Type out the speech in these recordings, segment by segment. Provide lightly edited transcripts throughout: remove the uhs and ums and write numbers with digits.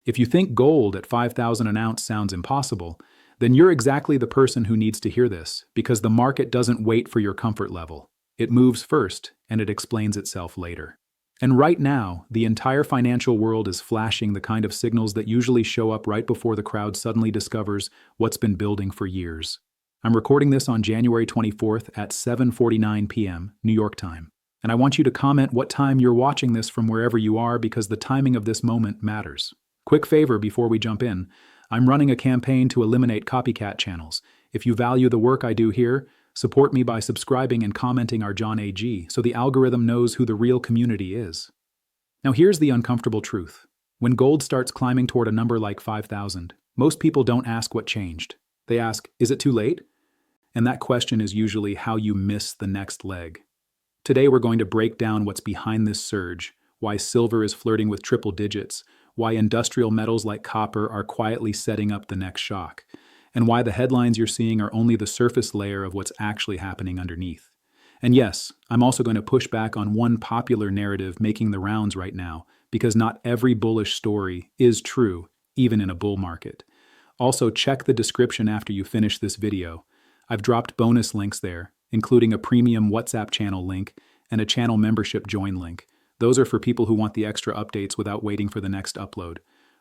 If you think gold at 5,000 an ounce sounds impossible, then you're exactly the person who needs to hear this, because the market doesn't wait for your comfort level. It moves first, and it explains itself later. And right now, the entire financial world is flashing the kind of signals that usually show up right before the crowd suddenly discovers what's been building for years. I'm recording this on January 24th at 7:49 p.m. New York time. And I want you to comment what time you're watching this from wherever you are, because the timing of this moment matters. Quick favor before we jump in. I'm running a campaign to eliminate copycat channels. If you value the work I do here, support me by subscribing and commenting our John AG so the algorithm knows who the real community is. Now here's the uncomfortable truth. When gold starts climbing toward a number like 5,000, most people don't ask what changed. They ask, is it too late? And that question is usually how you miss the next leg. Today we're going to break down what's behind this surge, why silver is flirting with triple digits, why industrial metals like copper are quietly setting up the next shock, and why the headlines you're seeing are only the surface layer of what's actually happening underneath. And yes, I'm also going to push back on one popular narrative making the rounds right now, because not every bullish story is true, even in a bull market. Also, check the description after you finish this video. I've dropped bonus links there, including a premium WhatsApp channel link and a channel membership join link. Those are for people who want the extra updates without waiting for the next upload.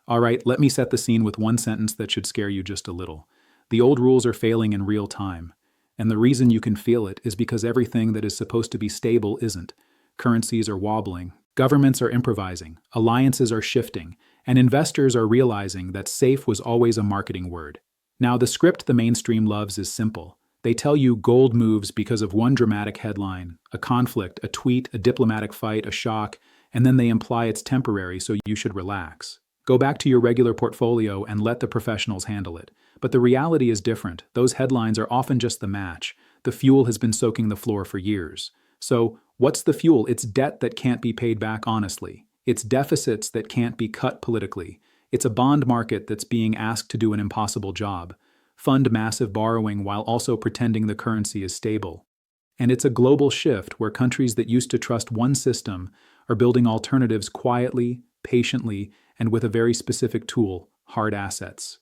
All right, let me set the scene with one sentence that should scare you just a little. The old rules are failing in real time. And the reason you can feel it is because everything that is supposed to be stable isn't. Currencies are wobbling, governments are improvising, alliances are shifting, and investors are realizing that safe was always a marketing word. Now, the script the mainstream loves is simple. They tell you gold moves because of one dramatic headline, a conflict, a tweet, a diplomatic fight, a shock, and then they imply it's temporary, so you should relax. Go back to your regular portfolio and let the professionals handle it. But the reality is different. Those headlines are often just the match. The fuel has been soaking the floor for years. So, what's the fuel? It's debt that can't be paid back honestly. It's deficits that can't be cut politically. It's a bond market that's being asked to do an impossible job. Fund massive borrowing while also pretending the currency is stable. And it's a global shift where countries that used to trust one system are building alternatives quietly, patiently, and with a very specific tool, hard assets.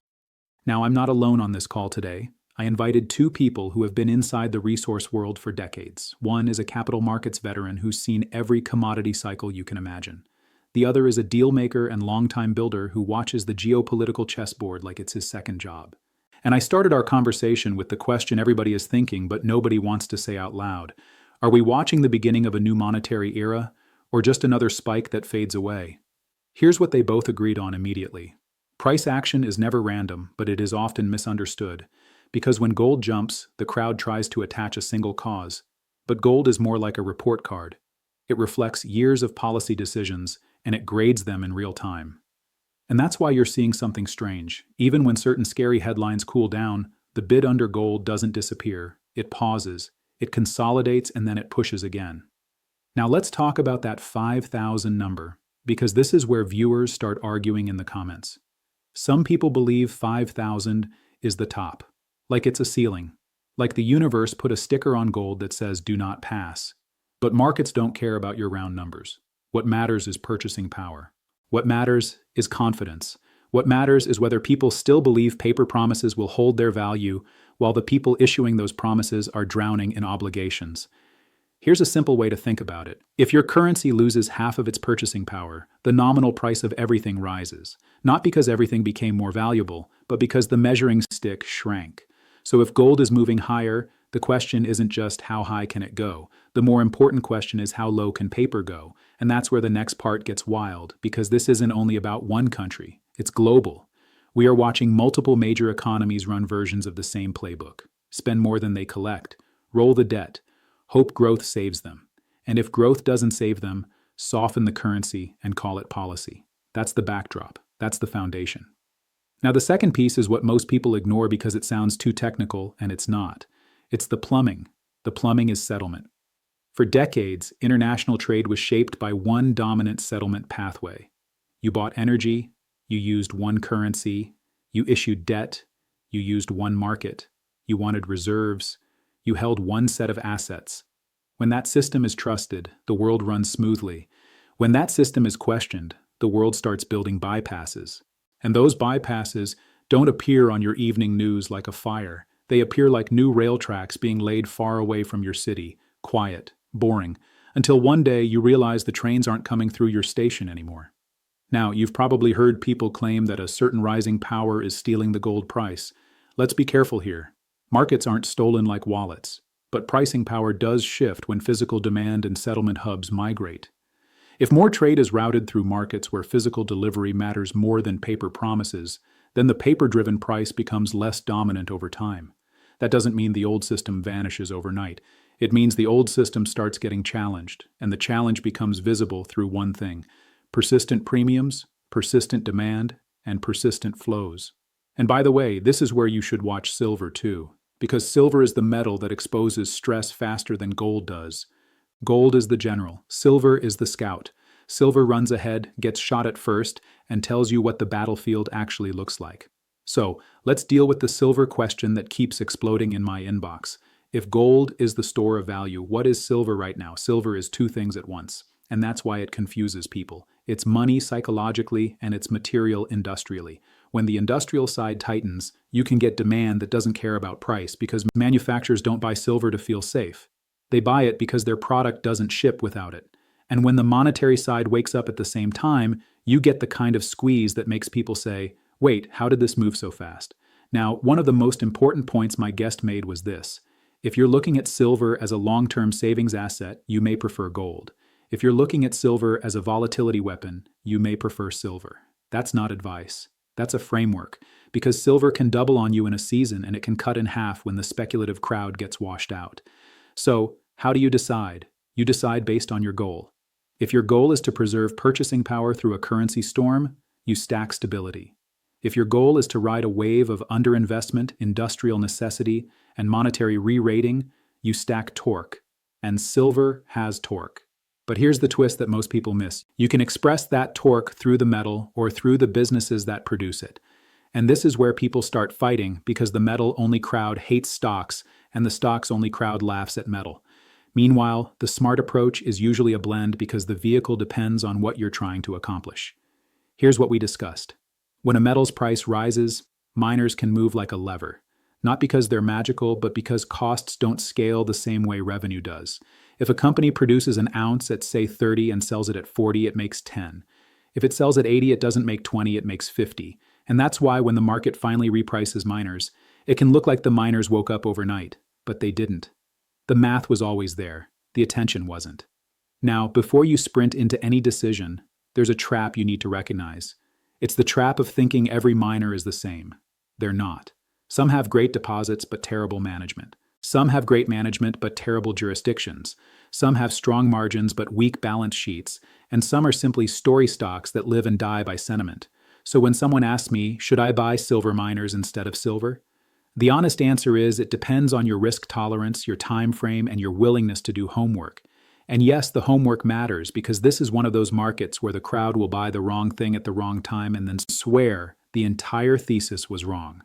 Now, I'm not alone on this call today. I invited two people who have been inside the resource world for decades. One is a capital markets veteran who's seen every commodity cycle you can imagine. The other is a deal maker and longtime builder who watches the geopolitical chessboard like it's his second job. And I started our conversation with the question everybody is thinking but nobody wants to say out loud. Are we watching the beginning of a new monetary era, or just another spike that fades away? Here's what they both agreed on immediately. Price action is never random, but it is often misunderstood. Because when gold jumps, the crowd tries to attach a single cause. But gold is more like a report card. It reflects years of policy decisions, and it grades them in real time. And that's why you're seeing something strange. Even when certain scary headlines cool down, the bid under gold doesn't disappear. It pauses, it consolidates, and then it pushes again. Now let's talk about that 5,000 number, because this is where viewers start arguing in the comments. Some people believe 5,000 is the top, like it's a ceiling, like the universe put a sticker on gold that says do not pass. But markets don't care about your round numbers. What matters is purchasing power. What matters is confidence. What matters is whether people still believe paper promises will hold their value while the people issuing those promises are drowning in obligations. Here's a simple way to think about it. If your currency loses half of its purchasing power, the nominal price of everything rises. Not because everything became more valuable, but because the measuring stick shrank. So if gold is moving higher, the question isn't just how high can it go. The more important question is how low can paper go? And that's where the next part gets wild, because this isn't only about one country, it's global. We are watching multiple major economies run versions of the same playbook. Spend more than they collect, roll the debt, hope growth saves them. And if growth doesn't save them, soften the currency and call it policy. That's the backdrop, that's the foundation. Now the second piece is what most people ignore because it sounds too technical, and it's not. It's the plumbing. The plumbing is settlement. For decades, international trade was shaped by one dominant settlement pathway. You bought energy, you used one currency, you issued debt, you used one market, you wanted reserves, you held one set of assets. When that system is trusted, the world runs smoothly. When that system is questioned, the world starts building bypasses. And those bypasses don't appear on your evening news like a fire. They appear like new rail tracks being laid far away from your city, quiet, boring, until one day you realize the trains aren't coming through your station anymore. Now, you've probably heard people claim that a certain rising power is stealing the gold price. Let's be careful here. Markets aren't stolen like wallets, but pricing power does shift when physical demand and settlement hubs migrate. If more trade is routed through markets where physical delivery matters more than paper promises, then the paper-driven price becomes less dominant over time. That doesn't mean the old system vanishes overnight. It means the old system starts getting challenged, and the challenge becomes visible through one thing: persistent premiums, persistent demand, and persistent flows. And by the way, this is where you should watch silver too, because silver is the metal that exposes stress faster than gold does. Gold is the general, silver is the scout. Silver runs ahead, gets shot at first, and tells you what the battlefield actually looks like. So, let's deal with the silver question that keeps exploding in my inbox. If gold is the store of value, what is silver right now? Silver is two things at once, and that's why it confuses people. It's money psychologically, and it's material industrially. When the industrial side tightens, you can get demand that doesn't care about price because manufacturers don't buy silver to feel safe. They buy it because their product doesn't ship without it. And when the monetary side wakes up at the same time, you get the kind of squeeze that makes people say, wait, how did this move so fast? Now, one of the most important points my guest made was this. If you're looking at silver as a long-term savings asset, you may prefer gold. If you're looking at silver as a volatility weapon, you may prefer silver. That's not advice. That's a framework, because silver can double on you in a season and it can cut in half when the speculative crowd gets washed out. So, how do you decide? You decide based on your goal. If your goal is to preserve purchasing power through a currency storm, you stack stability. If your goal is to ride a wave of underinvestment, industrial necessity, and monetary re-rating, you stack torque. And silver has torque. But here's the twist that most people miss. You can express that torque through the metal or through the businesses that produce it. And this is where people start fighting because the metal-only crowd hates stocks and the stocks-only crowd laughs at metal. Meanwhile, the smart approach is usually a blend because the vehicle depends on what you're trying to accomplish. Here's what we discussed. When a metal's price rises, miners can move like a lever. Not because they're magical, but because costs don't scale the same way revenue does. If a company produces an ounce at, say, 30 and sells it at 40, it makes 10. If it sells at 80, it doesn't make 20, it makes 50. And that's why when the market finally reprices miners, it can look like the miners woke up overnight, but they didn't. The math was always there. The attention wasn't. Now, before you sprint into any decision, there's a trap you need to recognize. It's the trap of thinking every miner is the same. They're not. Some have great deposits but terrible management. Some have great management but terrible jurisdictions. Some have strong margins but weak balance sheets. And some are simply story stocks that live and die by sentiment. So when someone asks me, should I buy silver miners instead of silver? The honest answer is it depends on your risk tolerance, your time frame, and your willingness to do homework. And yes, the homework matters because this is one of those markets where the crowd will buy the wrong thing at the wrong time and then swear the entire thesis was wrong.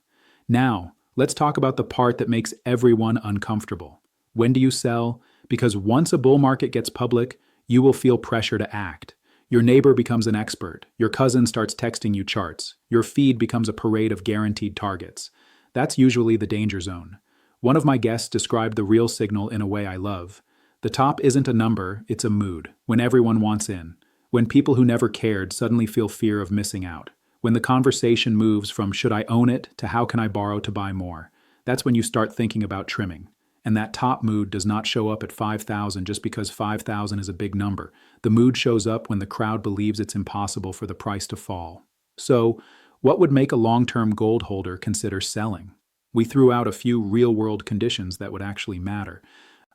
Now, let's talk about the part that makes everyone uncomfortable. When do you sell? Because once a bull market gets public, you will feel pressure to act. Your neighbor becomes an expert. Your cousin starts texting you charts. Your feed becomes a parade of guaranteed targets. That's usually the danger zone. One of my guests described the real signal in a way I love. The top isn't a number, it's a mood, when everyone wants in. When people who never cared suddenly feel fear of missing out. When the conversation moves from should I own it to how can I borrow to buy more. That's when you start thinking about trimming. And that top mood does not show up at 5,000 just because 5,000 is a big number. The mood shows up when the crowd believes it's impossible for the price to fall. So, what would make a long-term gold holder consider selling? We threw out a few real-world conditions that would actually matter.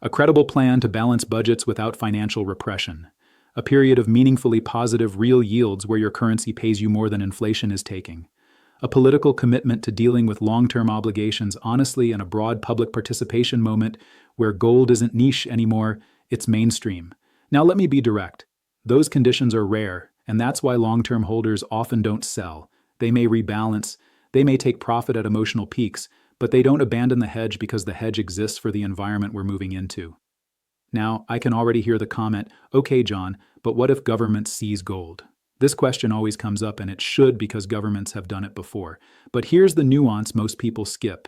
A credible plan to balance budgets without financial repression. A period of meaningfully positive real yields where your currency pays you more than inflation is taking. A political commitment to dealing with long-term obligations honestly and a broad public participation moment where gold isn't niche anymore, it's mainstream. Now let me be direct. Those conditions are rare, and that's why long-term holders often don't sell. They may rebalance, they may take profit at emotional peaks, but they don't abandon the hedge because the hedge exists for the environment we're moving into. Now, I can already hear the comment, okay, John, but what if government seize gold? This question always comes up, and it should because governments have done it before. But here's the nuance most people skip.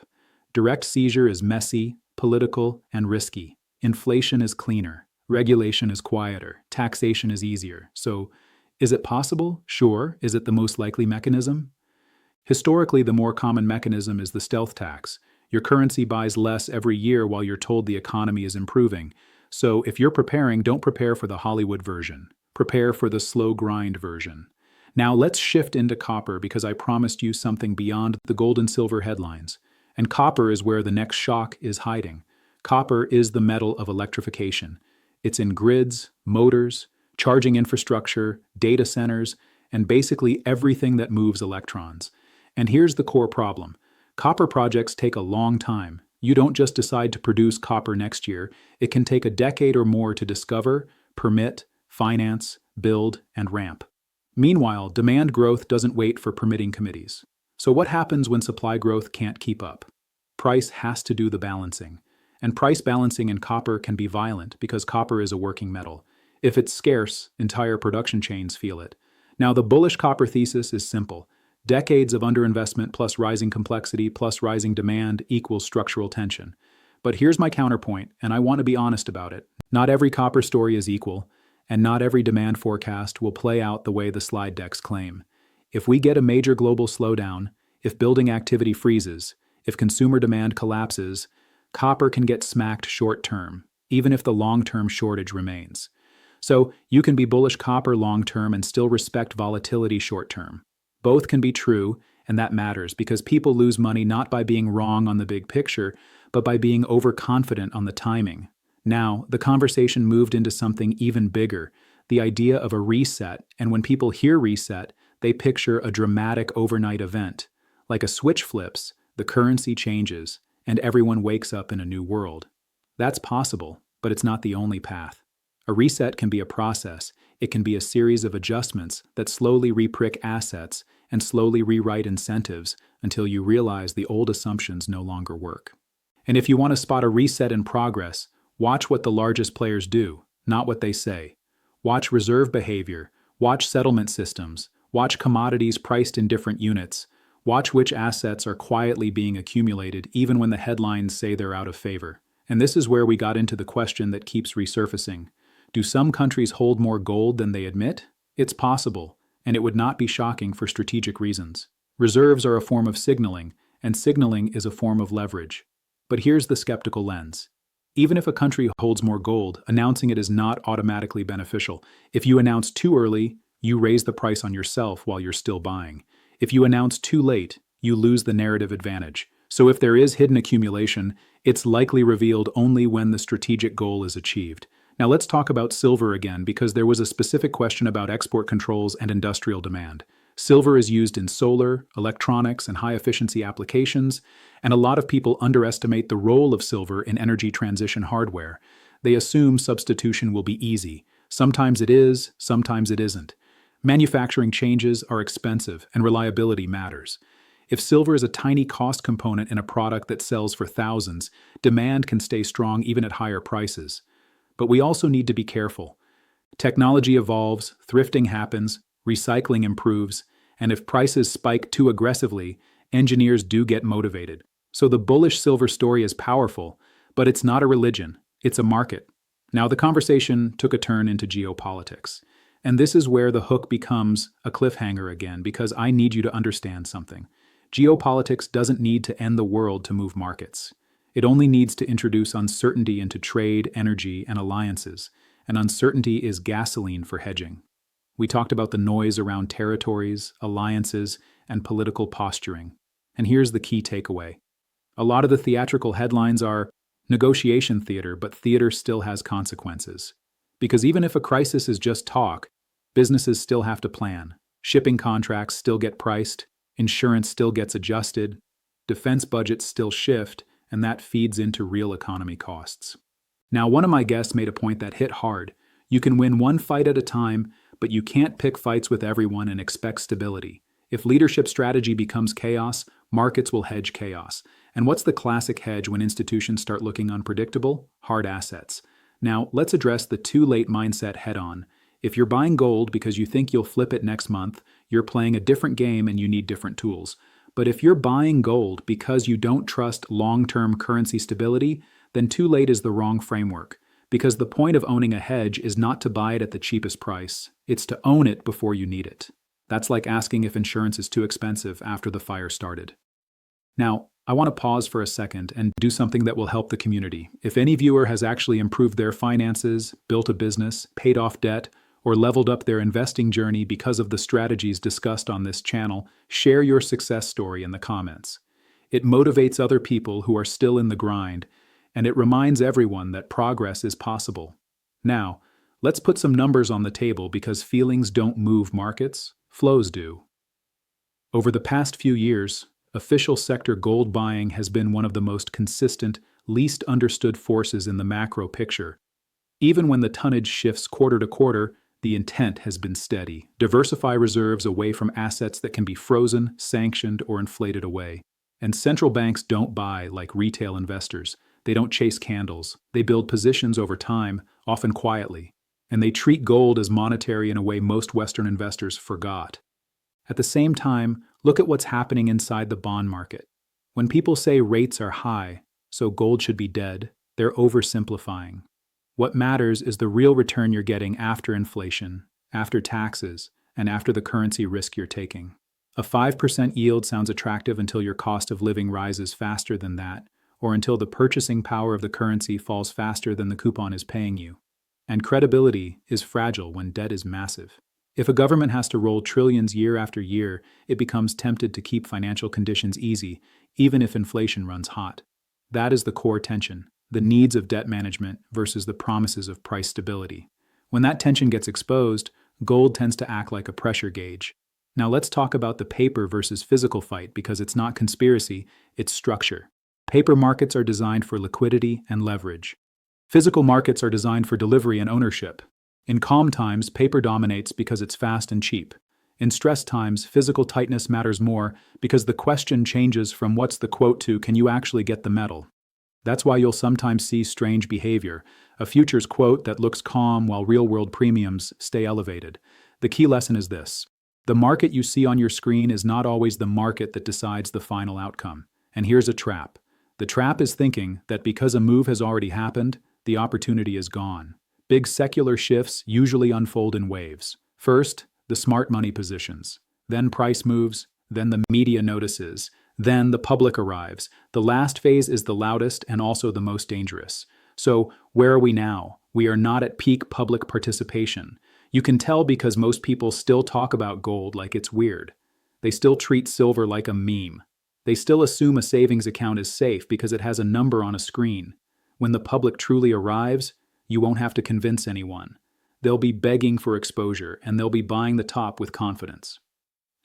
Direct seizure is messy, political, and risky. Inflation is cleaner. Regulation is quieter. Taxation is easier. So, is it possible? Sure. Is it the most likely mechanism? Historically, the more common mechanism is the stealth tax. Your currency buys less every year while you're told the economy is improving. So, if you're preparing, don't prepare for the Hollywood version. Prepare for the slow grind version. Now let's shift into copper because I promised you something beyond the gold and silver headlines. And copper is where the next shock is hiding. Copper is the metal of electrification. It's in grids, motors, charging infrastructure, data centers, and basically everything that moves electrons. And here's the core problem. Copper projects take a long time. You don't just decide to produce copper next year. It can take a decade or more to discover, permit, finance, build, and ramp. Meanwhile, demand growth doesn't wait for permitting committees. So what happens when supply growth can't keep up? Price has to do the balancing. And price balancing in copper can be violent because copper is a working metal. If it's scarce, entire production chains feel it. Now, the bullish copper thesis is simple. Decades of underinvestment plus rising complexity plus rising demand equals structural tension. But here's my counterpoint, and I want to be honest about it. Not every copper story is equal, and not every demand forecast will play out the way the slide decks claim. If we get a major global slowdown, if building activity freezes, if consumer demand collapses, copper can get smacked short term, even if the long-term shortage remains. So you can be bullish copper long-term and still respect volatility short-term. Both can be true, and that matters because people lose money not by being wrong on the big picture, but by being overconfident on the timing. Now, the conversation moved into something even bigger, the idea of a reset, and when people hear reset, they picture a dramatic overnight event. Like a switch flips, the currency changes, and everyone wakes up in a new world. That's possible, but it's not the only path. A reset can be a process. It can be a series of adjustments that slowly reprick assets and slowly rewrite incentives until you realize the old assumptions no longer work. And if you want to spot a reset in progress, watch what the largest players do, not what they say. Watch reserve behavior, watch settlement systems, watch commodities priced in different units, watch which assets are quietly being accumulated even when the headlines say they're out of favor. And this is where we got into the question that keeps resurfacing. Do some countries hold more gold than they admit? It's possible, and it would not be shocking for strategic reasons. Reserves are a form of signaling, and signaling is a form of leverage. But here's the skeptical lens. Even if a country holds more gold, announcing it is not automatically beneficial. If you announce too early, you raise the price on yourself while you're still buying. If you announce too late, you lose the narrative advantage. So if there is hidden accumulation, it's likely revealed only when the strategic goal is achieved. Now let's talk about silver again because there was a specific question about export controls and industrial demand. Silver is used in solar, electronics, and high-efficiency applications, and a lot of people underestimate the role of silver in energy transition hardware. They assume substitution will be easy. Sometimes it is, sometimes it isn't. Manufacturing changes are expensive, and reliability matters. If silver is a tiny cost component in a product that sells for thousands, demand can stay strong even at higher prices. But we also need to be careful. Technology evolves, thrifting happens, recycling improves, and if prices spike too aggressively, engineers do get motivated. So the bullish silver story is powerful, but it's not a religion, it's a market. Now the conversation took a turn into geopolitics. And this is where the hook becomes a cliffhanger again, because I need you to understand something. Geopolitics doesn't need to end the world to move markets. It only needs to introduce uncertainty into trade, energy, and alliances, and uncertainty is gasoline for hedging. We talked about the noise around territories, alliances, and political posturing. And here's the key takeaway. A lot of the theatrical headlines are negotiation theater, but theater still has consequences. Because even if a crisis is just talk, businesses still have to plan. Shipping contracts still get priced, insurance still gets adjusted, defense budgets still shift, and that feeds into real economy costs. Now, one of my guests made a point that hit hard. You can win one fight at a time, but you can't pick fights with everyone and expect stability. If leadership strategy becomes chaos, markets will hedge chaos. And what's the classic hedge when institutions start looking unpredictable? Hard assets. Now, let's address the too late mindset head on. If you're buying gold because you think you'll flip it next month, you're playing a different game and you need different tools. But if you're buying gold because you don't trust long-term currency stability, then too late is the wrong framework. Because the point of owning a hedge is not to buy it at the cheapest price, it's to own it before you need it. That's like asking if insurance is too expensive after the fire started. Now, I want to pause for a second and do something that will help the community. If any viewer has actually improved their finances, built a business, paid off debt, or leveled up their investing journey because of the strategies discussed on this channel, share your success story in the comments. It motivates other people who are still in the grind, and it reminds everyone that progress is possible. Now, let's put some numbers on the table because feelings don't move markets, flows do. Over the past few years, official sector gold buying has been one of the most consistent, least understood forces in the macro picture. Even when the tonnage shifts quarter to quarter, the intent has been steady. Diversify reserves away from assets that can be frozen, sanctioned, or inflated away. And central banks don't buy like retail investors. They don't chase candles. They build positions over time, often quietly. And they treat gold as monetary in a way most Western investors forgot. At the same time, look at what's happening inside the bond market. When people say rates are high, so gold should be dead, they're oversimplifying. What matters is the real return you're getting after inflation, after taxes, and after the currency risk you're taking. A 5% yield sounds attractive until your cost of living rises faster than that, or until the purchasing power of the currency falls faster than the coupon is paying you. And credibility is fragile when debt is massive. If a government has to roll trillions year after year, it becomes tempted to keep financial conditions easy, even if inflation runs hot. That is the core tension, the needs of debt management versus the promises of price stability. When that tension gets exposed, gold tends to act like a pressure gauge. Now let's talk about the paper versus physical fight because it's not conspiracy, it's structure. Paper markets are designed for liquidity and leverage. Physical markets are designed for delivery and ownership. In calm times, paper dominates because it's fast and cheap. In stress times, physical tightness matters more because the question changes from what's the quote to can you actually get the metal. That's why you'll sometimes see strange behavior, a futures quote that looks calm while real-world premiums stay elevated. The key lesson is this. The market you see on your screen is not always the market that decides the final outcome. And here's a trap. The trap is thinking that because a move has already happened, the opportunity is gone. Big secular shifts usually unfold in waves. First, the smart money positions. Then price moves. Then the media notices. Then the public arrives. The last phase is the loudest and also the most dangerous. So, where are we now? We are not at peak public participation. You can tell because most people still talk about gold like it's weird. They still treat silver like a meme. They still assume a savings account is safe because it has a number on a screen. When the public truly arrives, you won't have to convince anyone. They'll be begging for exposure, and they'll be buying the top with confidence.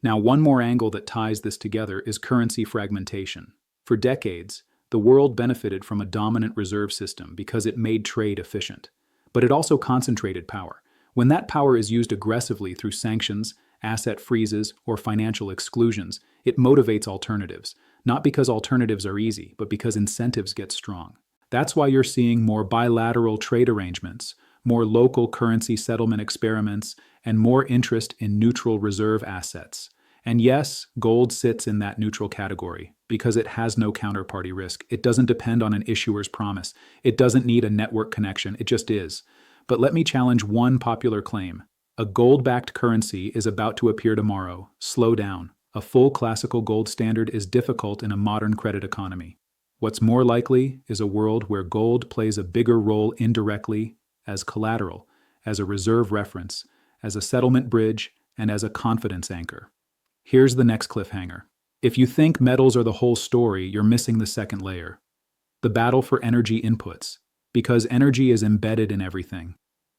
Now, one more angle that ties this together is currency fragmentation. For decades, the world benefited from a dominant reserve system because it made trade efficient. But it also concentrated power. When that power is used aggressively through sanctions, asset freezes, or financial exclusions, it motivates alternatives, not because alternatives are easy, but because incentives get strong. That's why you're seeing more bilateral trade arrangements, more local currency settlement experiments, and more interest in neutral reserve assets. And yes, gold sits in that neutral category because it has no counterparty risk. It doesn't depend on an issuer's promise. It doesn't need a network connection. It just is. But let me challenge one popular claim. A gold-backed currency is about to appear tomorrow. Slow down. A full classical gold standard is difficult in a modern credit economy. What's more likely is a world where gold plays a bigger role indirectly as collateral, as a reserve reference, as a settlement bridge, and as a confidence anchor. Here's the next cliffhanger. If you think metals are the whole story, you're missing the second layer. The battle for energy inputs, because energy is embedded in everything.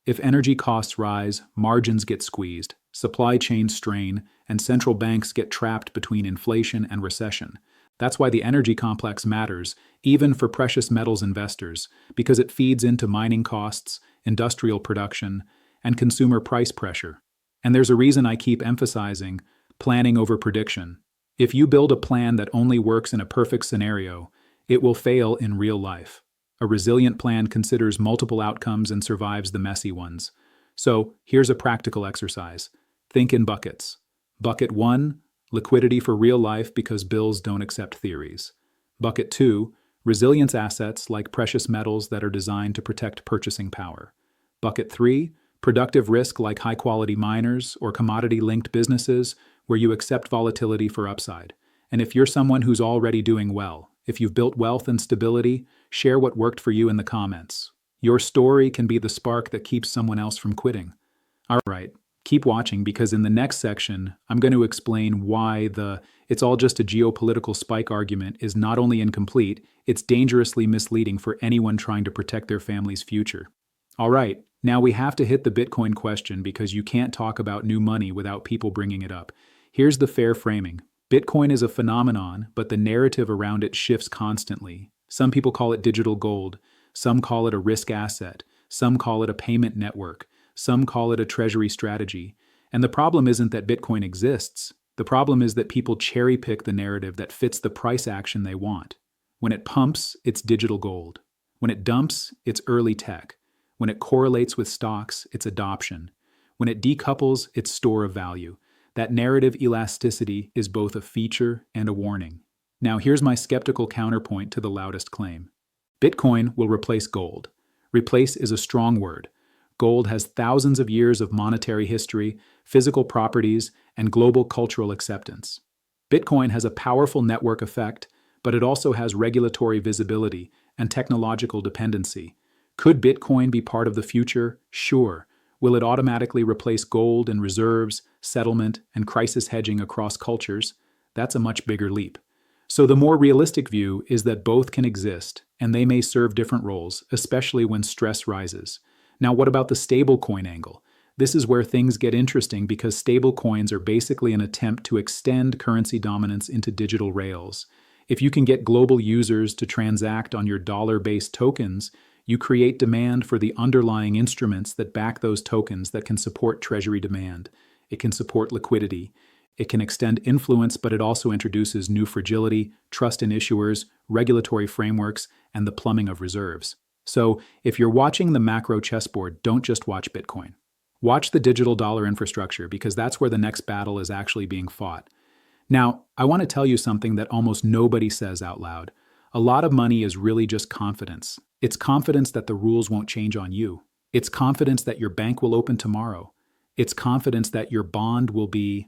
If energy costs rise, margins get squeezed, supply chains strain, and central banks get trapped between inflation and recession. That's why the energy complex matters, even for precious metals investors, because it feeds into mining costs, industrial production, and consumer price pressure. And there's a reason I keep emphasizing planning over prediction. If you build a plan that only works in a perfect scenario, it will fail in real life. A resilient plan considers multiple outcomes and survives the messy ones. So here's a practical exercise. Think in buckets. Bucket 1, liquidity for real life because bills don't accept theories. Bucket 2, resilience assets like precious metals that are designed to protect purchasing power. Bucket 3, productive risk like high-quality miners or commodity-linked businesses where you accept volatility for upside. And if you're someone who's already doing well, if you've built wealth and stability, share what worked for you in the comments. Your story can be the spark that keeps someone else from quitting. All right, keep watching because in the next section, I'm going to explain why it's all just a geopolitical spike argument is not only incomplete, it's dangerously misleading for anyone trying to protect their family's future. All right, now we have to hit the Bitcoin question because you can't talk about new money without people bringing it up. Here's the fair framing. Bitcoin is a phenomenon, but the narrative around it shifts constantly. Some people call it digital gold. Some call it a risk asset. Some call it a payment network. Some call it a treasury strategy. And the problem isn't that Bitcoin exists. The problem is that people cherry pick the narrative that fits the price action they want. When it pumps, it's digital gold. When it dumps, it's early tech. When it correlates with stocks, it's adoption. When it decouples, it's store of value. That narrative elasticity is both a feature and a warning. Now here's my skeptical counterpoint to the loudest claim. Bitcoin will replace gold. Replace is a strong word. Gold has thousands of years of monetary history, physical properties, and global cultural acceptance. Bitcoin has a powerful network effect, but it also has regulatory visibility and technological dependency. Could Bitcoin be part of the future? Sure. Will it automatically replace gold in reserves, settlement, and crisis hedging across cultures? That's a much bigger leap. So the more realistic view is that both can exist, and they may serve different roles, especially when stress rises. Now, what about the stablecoin angle? This is where things get interesting because stablecoins are basically an attempt to extend currency dominance into digital rails. If you can get global users to transact on your dollar-based tokens, you create demand for the underlying instruments that back those tokens that can support treasury demand. It can support liquidity. It can extend influence, but it also introduces new fragility, trust in issuers, regulatory frameworks, and the plumbing of reserves. So, if you're watching the macro chessboard, don't just watch Bitcoin. Watch the digital dollar infrastructure because that's where the next battle is actually being fought. Now, I want to tell you something that almost nobody says out loud. A lot of money is really just confidence. It's confidence that the rules won't change on you. It's confidence that your bank will open tomorrow. It's confidence that your bond will be